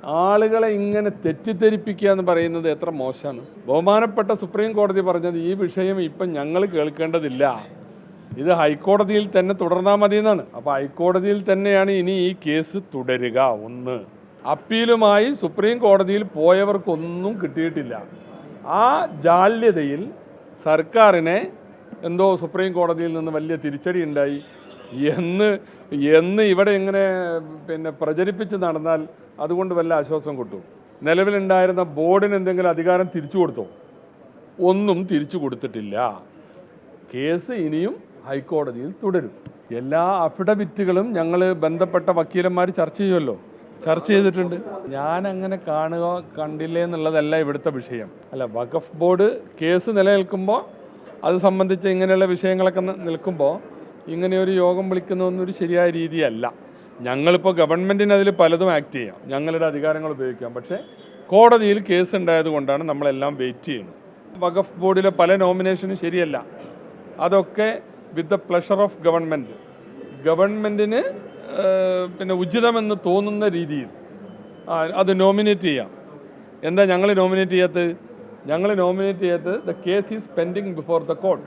ആളുകളെ ഇങ്ങനെ തെറ്റിദ്ധരിപ്പിക്കുക എന്ന് പറയുന്നത് എത്ര മോശമാണ്. ബഹുമാനപ്പെട്ട സുപ്രീം കോടതി പറഞ്ഞത് ഈ വിഷയം ഇപ്പം ഞങ്ങൾ കേൾക്കേണ്ടതില്ല, ഇത് ഹൈക്കോടതിയിൽ തന്നെ തുടർന്നാൽ മതി എന്നാണ്. അപ്പോൾ ഹൈക്കോടതിയിൽ തന്നെയാണ് ഇനി ഈ കേസ് തുടരുക. ഒന്ന്, അപ്പീലുമായി സുപ്രീം കോടതിയിൽ പോയവർക്കൊന്നും കിട്ടിയിട്ടില്ല. ആ ജാള്യതയിൽ സർക്കാരിനെ എന്തോ സുപ്രീം കോടതിയിൽ നിന്ന് വലിയ തിരിച്ചടി ഉണ്ടായി എന്ന് ഇവിടെ ഇങ്ങനെ പ്രചരിപ്പിച്ച് നടന്നാൽ അതുകൊണ്ട് വല്ല ആശ്വാസം കിട്ടും. നിലവിലുണ്ടായിരുന്ന ബോർഡിന് എന്തെങ്കിലും അധികാരം തിരിച്ചു കൊടുത്തോ? ഒന്നും തിരിച്ചു കൊടുത്തിട്ടില്ല. കേസ് ഇനിയും ഹൈക്കോടതിയിൽ തുടരും. എല്ലാ അഫിഡവിറ്റുകളും ഞങ്ങൾ ബന്ധപ്പെട്ട വക്കീലന്മാർ ചർച്ച ചെയ്യുമല്ലോ, ചർച്ച ചെയ്തിട്ടുണ്ട്. ഞാനങ്ങനെ കണ്ടില്ലേ എന്നുള്ളതല്ല ഇവിടുത്തെ വിഷയം. അല്ല, വഖഫ് ബോർഡ് കേസ് നിലനിൽക്കുമ്പോൾ അത് സംബന്ധിച്ച് ഇങ്ങനെയുള്ള വിഷയങ്ങളൊക്കെ നിൽക്കുമ്പോൾ ഇങ്ങനെയൊരു യോഗം വിളിക്കുന്നതൊന്നൊരു ശരിയായ രീതിയല്ല. ഞങ്ങളിപ്പോൾ ഗവൺമെൻറ്റിന് അതിൽ പലതും ആക്ട് ചെയ്യാം, ഞങ്ങളുടെ അധികാരങ്ങൾ ഉപയോഗിക്കാം. പക്ഷേ കോടതിയിൽ കേസ് ഉണ്ടായത് കൊണ്ടാണ് നമ്മളെല്ലാം വെയിറ്റ് ചെയ്യുന്നത്. വഖഫ് ബോർഡിലെ പല നോമിനേഷനും ശരിയല്ല. അതൊക്കെ വിത്ത് ദ പ്ലഷർ ഓഫ് ഗവൺമെൻറ്റിന് ഉചിതമെന്ന് തോന്നുന്ന രീതിയിൽ അത് നോമിനേറ്റ് ചെയ്യാം. എന്താ ഞങ്ങൾ നോമിനേറ്റ് ചെയ്യാത്തത്? The case is pending before the court.